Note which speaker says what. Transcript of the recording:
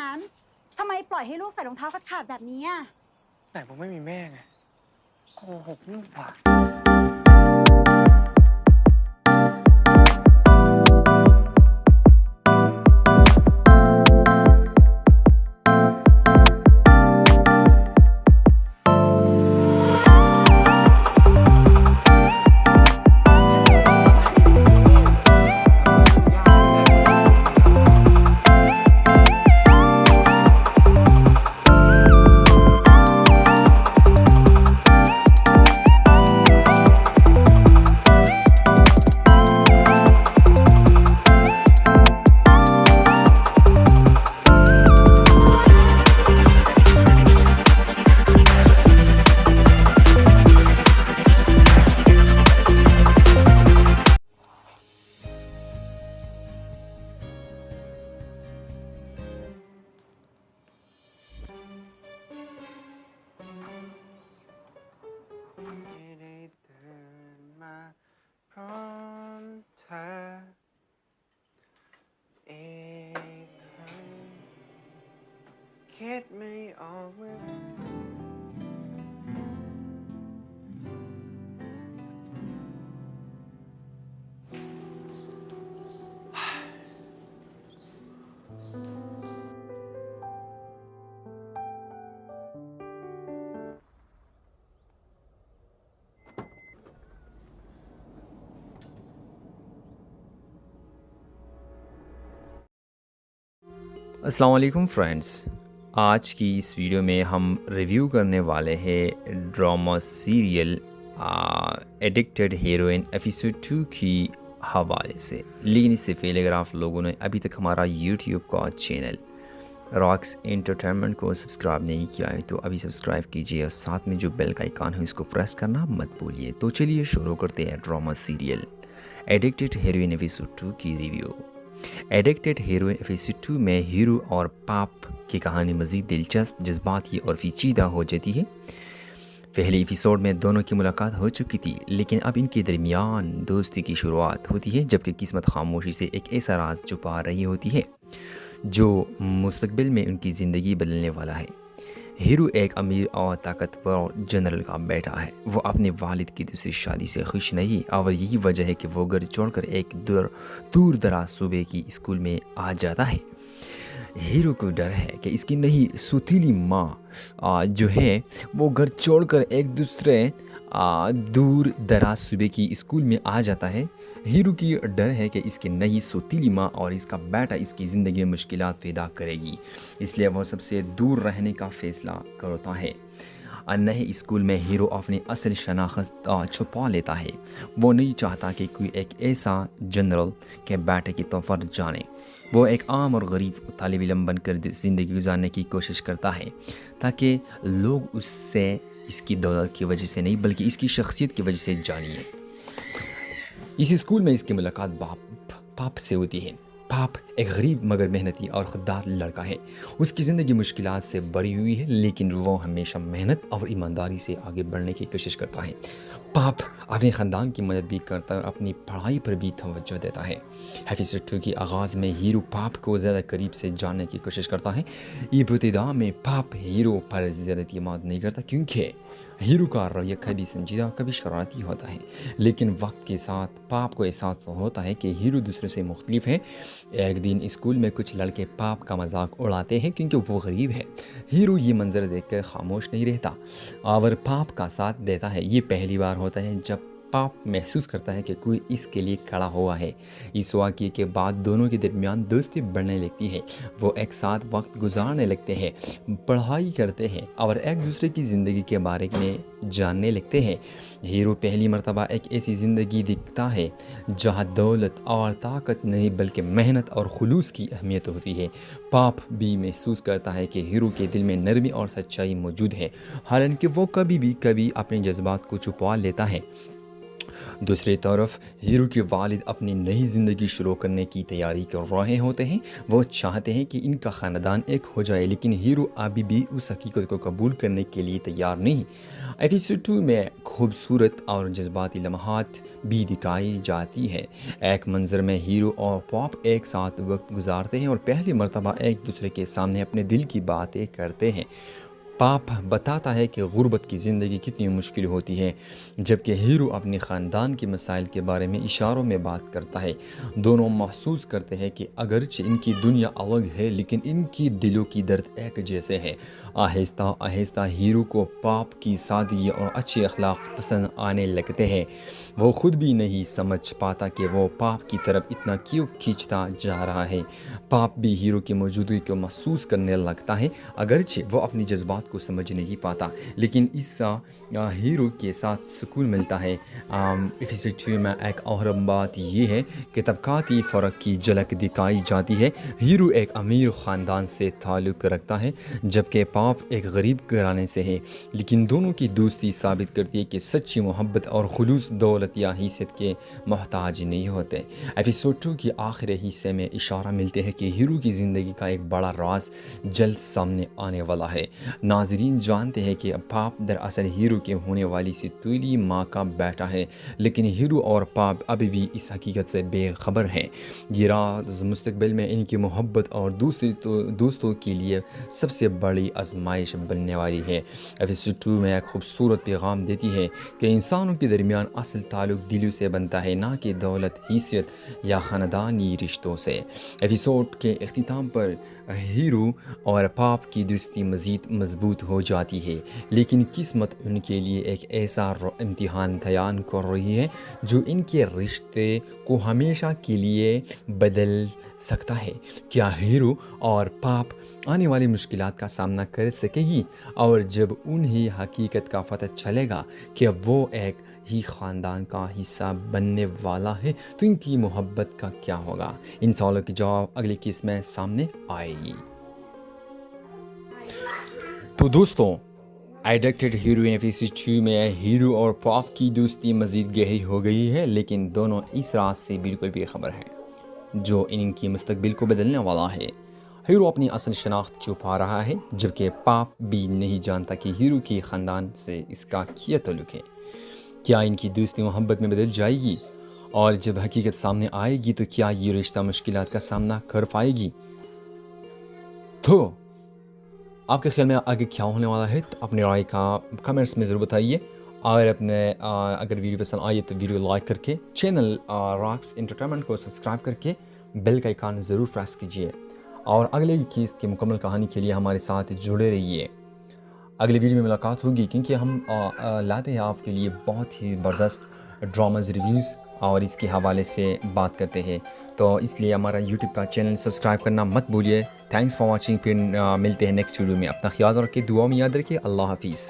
Speaker 1: นั้นทำไมปล่อยให้ลูกใส่รองเท้าขาดๆแบบนี้อ่ะ
Speaker 2: แต่ผมไม่มีแม่ไงโกหกนี่หว่า
Speaker 3: ไม่ได้ตื่นมาพร้อมเธออีกครั้งคิดไม่ออกว่า
Speaker 4: अस्सलाम वालेकुम फ्रेंड्स। आज की इस वीडियो में हम रिव्यू करने वाले हैं drama serial addicted heroine episode 2 की हवाले से। लेकिन इससे पहले अगर आप लोगों ने अभी तक हमारा यूट्यूब का चैनल रॉक्स एंटरटेनमेंट को सब्सक्राइब नहीं किया है तो अभी सब्सक्राइब कीजिए और साथ में जो बेल का आइकन है उसको प्रेस करना मत भूलिए। तो चलिए शुरू करते हैं drama serial addicted heroine episode 2 की रिव्यू। एडिक्टेड हीरोइन एपिसोड 2 में हीरो और पाप की कहानी मज़ीद दिलचस्प, जज्बाती और पेचीदा हो जाती है। पहले एपिसोड में दोनों की मुलाकात हो चुकी थी, लेकिन अब इनके दरमियान दोस्ती की शुरुआत होती है, जबकि किस्मत खामोशी से एक ऐसा राज छुपा रही होती है जो मुस्तकबिल में उनकी ज़िंदगी बदलने वाला है। हीरो एक अमीर और ताकतवर जनरल का बेटा है। वो अपने वालिद की दूसरी शादी से खुश नहीं और यही वजह है कि वो घर छोड़कर एक दूर दराज सूबे की स्कूल में आ जाता है। हीरो को डर है कि इसकी नई सुतीली माँ जो है वो घर छोड़कर एक दूसरे दूर दराज सूबे की स्कूल में आ जाता है। हीरो की डर है कि इसकी नई सुतीली माँ और इसका बेटा इसकी ज़िंदगी में मुश्किलात पैदा करेगी, इसलिए वह सबसे दूर रहने का फ़ैसला करता है। नए स्कूल में हीरो अपनी असल शनाख्त छुपा लेता है। वो नहीं चाहता कि कोई एक ऐसा जनरल के बेटे की तौर जाने। वो एक आम और गरीब तालिब इल्म बनकर ज़िंदगी गुजारने की कोशिश करता है ताकि लोग उससे इसकी दौलत की वजह से नहीं बल्कि इसकी शख्सियत की वजह से जानिए। इस स्कूल में इसकी मुलाकात पाप से होती है। पाप एक गरीब मगर मेहनती और खुददार लड़का है। उसकी ज़िंदगी मुश्किलात से भरी हुई है, लेकिन वो हमेशा मेहनत और ईमानदारी से आगे बढ़ने की कोशिश करता है। पाप अपने ख़ानदान की मदद भी करता है और अपनी पढ़ाई पर भी तवज्जो देता है। एपिसोड 2 की आगाज़ में हीरो पाप को ज़्यादा करीब से जानने की कोशिश करता है। इब्तिदा में पाप हीरो पर ज़्यादा एतमाद नहीं करता क्योंकि हीरो का रवैया कभी संजीदा कभी शरारती होता है, लेकिन वक्त के साथ पाप को एहसास होता है कि हीरो दूसरे से मुख्तलिफ है। एक दिन स्कूल में कुछ लड़के पाप का मजाक उड़ाते हैं क्योंकि वो गरीब है। हीरो ये मंजर देखकर खामोश नहीं रहता और पाप का साथ देता है। ये पहली बार होता है जब पाप महसूस करता है कि कोई इसके लिए खड़ा हुआ है। इस वाक़ये के बाद दोनों के दरमियान दोस्ती बढ़ने लगती है। वो एक साथ वक्त गुजारने लगते हैं, पढ़ाई करते हैं और एक दूसरे की ज़िंदगी के बारे में जानने लगते हैं। हीरो पहली मर्तबा एक ऐसी ज़िंदगी दिखता है जहाँ दौलत और ताकत नहीं बल्कि मेहनत और खुलूस की अहमियत होती है। पाप भी महसूस करता है कि हीरो के दिल में नरमी और सच्चाई मौजूद है, हालांकि वो कभी अपने जज्बात को छुपा लेता है। दूसरी तरफ हीरो के वालिद अपनी नई ज़िंदगी शुरू करने की तैयारी कर रहे होते हैं। वो चाहते हैं कि इनका ख़ानदान एक हो जाए, लेकिन हीरो अभी भी उस हकीकत को कबूल करने के लिए तैयार नहीं। एपिसोड 2 में खूबसूरत और जज्बाती लम्हात भी दिखाई जाती है। एक मंजर में हीरो और पॉप एक साथ वक्त गुजारते हैं और पहली मर्तबा एक दूसरे के सामने अपने दिल की बातें करते हैं। पाप बताता है कि गुर्बत की ज़िंदगी कितनी मुश्किल होती है, जबकि हीरो अपने ख़ानदान के मसाइल के बारे में इशारों में बात करता है। दोनों महसूस करते हैं कि अगरचे इनकी दुनिया अलग है, लेकिन इनकी दिलों की दर्द एक जैसे है। आहिस्ता आहिस्ता हीरो को पाप की सादगी और अच्छे अखलाक पसंद आने लगते हैं। वो ख़ुद भी नहीं समझ पाता कि वो पाप की तरफ इतना क्यों खींचता जा रहा है। पाप भी हीरो की मौजूदगी को महसूस करने लगता है, अगरचे वो अपनी जज्बात को समझ नहीं पाता, लेकिन इस हीरो के साथ सुकून मिलता है। एपिसोड 2 में एक और बात ये है कि तबकाती फ़र्क की झलक दिखाई जाती है। हीरो एक अमीर ख़ानदान से ताल्लुक़ रखता है, जबकि पाप एक गरीब घराने से है, लेकिन दोनों की दोस्ती साबित करती है कि सच्ची मोहब्बत और खुलूस दौलत या हैसियत के मोहताज नहीं होते। एपिसोड 2 के आखिरी हिस्से में इशारा मिलते हैं कि हीरो की ज़िंदगी का एक बड़ा राज जल्द सामने आने वाला है। नाज़रीन जानते हैं कि पाप दरअसल हीरो के होने वाली सितूली माँ का बेटा है, लेकिन हीरो और पाप अभी भी इस हकीकत से बेखबर हैं। ये राज मुस्तकबिल में इनकी मोहब्बत और दोस्तों के लिए सबसे बड़ी आजमाइश बनने वाली है। एपिसोड 2 में एक खूबसूरत पैगाम देती है कि इंसानों के दरमियान असल ताल्लुक दिलों से बनता है, ना कि दौलत, हैसियत या ख़ानदानी रिश्तों से। एपिसोड के इख्तिताम पर हीरो और पाप की दोस्ती मज़ीद मजबूत हो जाती है, लेकिन किस्मत उनके लिए एक ऐसा इम्तिहान तैयार कर रही है जो इनके रिश्ते को हमेशा के लिए बदल सकता है। क्या हीरो और पाप आने वाली मुश्किलात का सामना कर सकेगी, और जब उन्हें हकीकत का पता चलेगा कि वो एक ही ख़ानदान का हिस्सा बनने वाला है, तो इनकी मोहब्बत का क्या होगा? इन सवालों के जवाब अगली किस्त में सामने आएगी। तो दोस्तों, एडिक्टेड हीरोइन एपिसोड 2 में हीरो और पॉप की दोस्ती मज़ीद गहरी हो गई है, लेकिन दोनों इस राज से बिल्कुल बेखबर हैं जो इनकी मुस्तकबिल को बदलने वाला है। हीरो अपनी असल शनाख्त छुपा रहा है, जबकि पाप भी नहीं जानता कि हीरो के ख़ानदान से इसका क्या ताल्लुक़ है। क्या इनकी दोस्ती मोहब्बत में बदल जाएगी, और जब हकीकत सामने आएगी तो क्या ये रिश्ता मुश्किलात का सामना कर पाएगी? तो आपके ख्याल में आगे क्या होने वाला है? तो अपनी राय का कमेंट्स में ज़रूर बताइए, और अपने अगर वीडियो पसंद आए तो वीडियो लाइक करके चैनल रॉक्स एंटरटेनमेंट को सब्सक्राइब करके बेल का आइकन ज़रूर प्रेस कीजिए, और अगले किस्त की मुकम्मल कहानी के लिए हमारे साथ जुड़े रहिए। अगली वीडियो में मुलाकात होगी, क्योंकि हम लाते हैं आपके लिए बहुत ही ज़बरदस्त ड्रामाज रिव्यूज़ और इसके हवाले से बात करते हैं। तो इसलिए हमारा यूट्यूब का चैनल सब्सक्राइब करना मत भूलिए। Thanks for watching. फिर मिलते हैं नेक्स्ट वीडियो में। अपना ख्याल रखिए, दुआ में याद रखिए। अल्लाह हाफिज़।